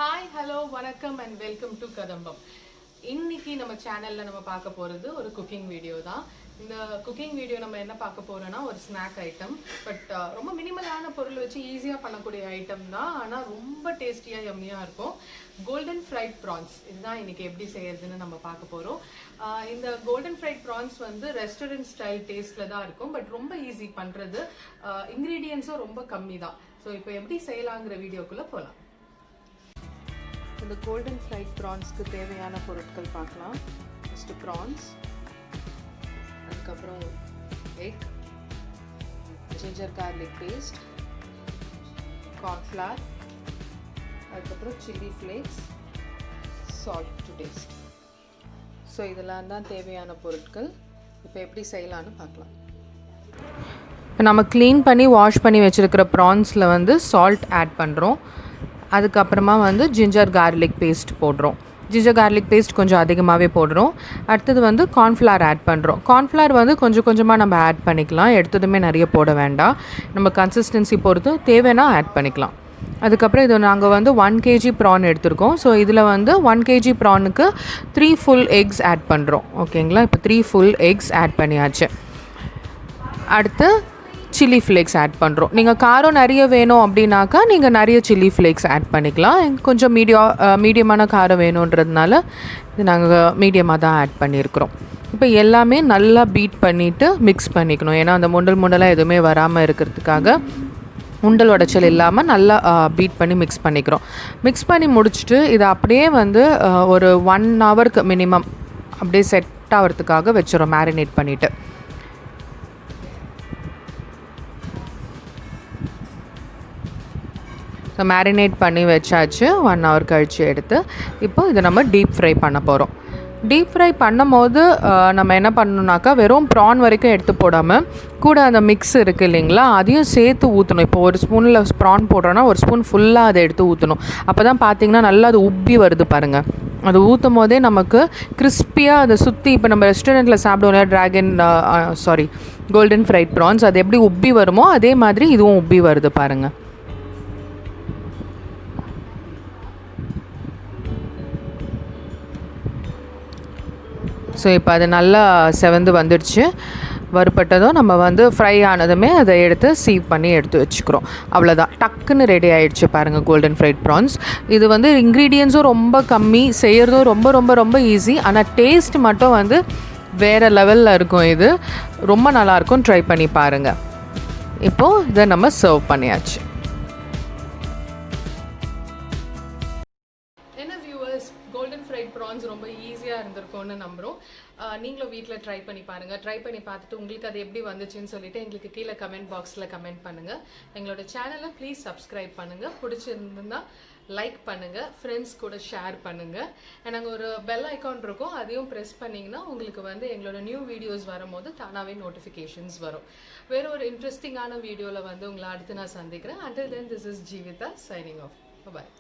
Hi, hello, vanakkam and welcome to Kadambam. இன்னைக்கு நம்ம சேனல்ல நம்ம பார்க்க போறது ஒரு குக்கிங் வீடியோ தான். இந்த குக்கிங் வீடியோ நம்ம என்ன பார்க்க போறோம்னா ஒரு ஸ்நாக் ஐட்டம். பட் ரொம்ப மினிமலான பொருள் வச்சு ஈஸியா பண்ணக்கூடிய ஐட்டம் தான். ஆனா ரொம்ப டேஸ்டியா யம்மியா இருக்கும். Golden fried prawns. இதுதான் இன்னைக்கு எப்படி செய்யறதுன்னு நம்ம பார்க்க போறோம். இந்த கோல்டன் ஃப்ரைட் ப்ரான்ஸ் வந்து ரெஸ்டாரண்ட் ஸ்டைல் டேஸ்ட்ல தான் இருக்கும். பட் ரொம்ப ஈஸி பண்றது. இன்கிரீடியன்ஸும் ரொம்ப கம்மி தான். ஸோ இப்போ எப்படி செய்யலாங்கிற வீடியோக்குள்ள போகலாம். இந்த கோல்டன் ஃப்ரைட் ப்ரான்ஸ்க்கு தேவையான பொருட்கள் பார்க்கலாம். ஃபஸ்ட்டு ப்ரான்ஸ், அதுக்கப்புறம் egg, ginger garlic paste, cornflour, அதுக்கப்புறம் chilli flakes, salt to taste. So இதெல்லாம் தான் தேவையான பொருட்கள். இப்போ எப்படி செய்யலான்னு பார்க்கலாம். இப்போ நம்ம க்ளீன் பண்ணி வாஷ் பண்ணி வச்சுருக்கிற ப்ரான்ஸில் வந்து சால்ட் ஆட் பண்ணுறோம். அதுக்கப்புறமா வந்து ஜிஞ்சர் கார்லிக் பேஸ்ட் போடுறோம். ஜிஞ்சர் கார்லிக் பேஸ்ட் கொஞ்சம் அதிகமாகவே போடுறோம். அடுத்தது வந்து கார்ன்ஃப்ளவர் ஆட் பண்ணுறோம். கார்ன்ஃப்ளவர் வந்து கொஞ்சம் கொஞ்சமாக நம்ம ஆட் பண்ணிக்கலாம். எடுத்ததுமே நிறைய போட வேண்டாம். நம்ம கன்சிஸ்டன்சி பொறுத்து தேவைன்னா ஆட் பண்ணிக்கலாம். அதுக்கப்புறம் இது நாங்கள் வந்து 1 kg ப்ரான் எடுத்திருக்கோம். ஸோ இதில் வந்து 1 kg ப்ரானுக்கு 3 full eggs ஆட் பண்ணுறோம். ஓகேங்களா? இப்போ 3 full eggs ஆட் பண்ணியாச்சு. அடுத்து சில்லி ஃப்ளேக்ஸ் ஆட் பண்ணுறோம். நீங்கள் காரம் நிறைய வேணும் அப்படின்னாக்கா நீங்கள் நிறைய சில்லி ஃப்ளேக்ஸ் ஆட் பண்ணிக்கலாம். கொஞ்சம் மீடியமான காரம் வேணுன்றதுனால இது நாங்கள் மீடியமாக தான் ஆட் பண்ணியிருக்கிறோம். இப்போ எல்லாமே நல்லா பீட் பண்ணிவிட்டு மிக்ஸ் பண்ணிக்கணும். ஏன்னா அந்த முண்டலாக எதுவுமே வராமல் இருக்கிறதுக்காக உண்டல் உடைச்சல் இல்லாமல் நல்லா பீட் பண்ணி மிக்ஸ் பண்ணிக்கிறோம். மிக்ஸ் பண்ணி முடிச்சுட்டு இதை அப்படியே வந்து ஒரு 1 hourக்கு மினிமம் அப்படியே செட் ஆகிறதுக்காக வச்சுரும் மேரினேட் பண்ணிவிட்டு. ஸோ மேரினேட் பண்ணி வச்சாச்சு. 1 hour கழித்து எடுத்து இப்போ இதை நம்ம டீப் ஃப்ரை பண்ண போகிறோம். டீப் ஃப்ரை பண்ணும் போது நம்ம என்ன பண்ணணுன்னாக்கா வெறும் ப்ரான் வரைக்கும் எடுத்து போடாமல் கூட அந்த மிக்ஸ் இருக்குது இல்லைங்களா, அதையும் சேர்த்து ஊற்றணும். இப்போ ஒரு ஸ்பூனில் ப்ரான் போடுறோன்னா ஒரு ஸ்பூன் ஃபுல்லாக அதை எடுத்து ஊற்றணும். அப்போ தான் பார்த்திங்கன்னா நல்லா அது உப்பி வருது பாருங்கள். அது ஊற்றும் போதே நமக்கு கிறிஸ்பியாக அதை சுற்றி இப்போ நம்ம ரெஸ்டாரண்ட்டில் சாப்பிடுவோம் கோல்டன் ஃப்ரைட் ப்ரான்ஸ் அது எப்படி உப்பி வருமோ அதே மாதிரி இதுவும் உப்பி வருது பாருங்கள். ஸோ இப்போ அது நல்லா செவந்து வந்துடுச்சு. வறுப்பட்டதும் நம்ம வந்து ஃப்ரை ஆனதுமே அதை எடுத்து சீவ் பண்ணி எடுத்து வச்சுக்கிறோம். அவ்வளோதான், டக்குன்னு ரெடி ஆகிடுச்சு பாருங்கள் கோல்டன் ஃப்ரைட் ப்ரான்ஸ். இது வந்து இன்க்ரீடியன்ஸும் ரொம்ப கம்மி, செய்கிறதும் ரொம்ப ரொம்ப ரொம்ப ஈஸி. ஆனால் டேஸ்ட் மட்டும் வந்து வேறு லெவலில் இருக்கும். இது ரொம்ப நல்லாயிருக்கும், ட்ரை பண்ணி பாருங்கள். இப்போது இதை நம்ம சர்வ் பண்ணியாச்சு. கோல்டன் ஃப்ரைட் ப்ரான்ஸ் ரொம்ப ஈஸியாக இருந்திருக்கும்னு நம்புகிறோம். நீங்களும் வீட்டில் ட்ரை பண்ணி பாருங்கள். ட்ரை பண்ணி பார்த்துட்டு உங்களுக்கு அது எப்படி வந்துச்சுன்னு சொல்லிட்டு எங்களுக்கு கீழே கமெண்ட் பாக்ஸில் கமெண்ட் பண்ணுங்கள். எங்களோட சேனலை ப்ளீஸ் சப்ஸ்கிரைப் பண்ணுங்கள். பிடிச்சிருந்துன்னா லைக் பண்ணுங்கள், ஃப்ரெண்ட்ஸ் கூட ஷேர் பண்ணுங்கள். நாங்கள் ஒரு பெல் ஐக்கான் இருக்கும், அதையும் ப்ரெஸ் பண்ணிங்கன்னா உங்களுக்கு வந்து எங்களோட நியூ வீடியோஸ் வரும்போது தானாகவே நோட்டிஃபிகேஷன்ஸ் வரும். வேறு ஒரு இன்ட்ரெஸ்டிங்கான வீடியோவில் வந்து உங்களை அடுத்து நான் சந்திக்கிறேன். Until then, this is Jeevitha signing off. Bye-bye.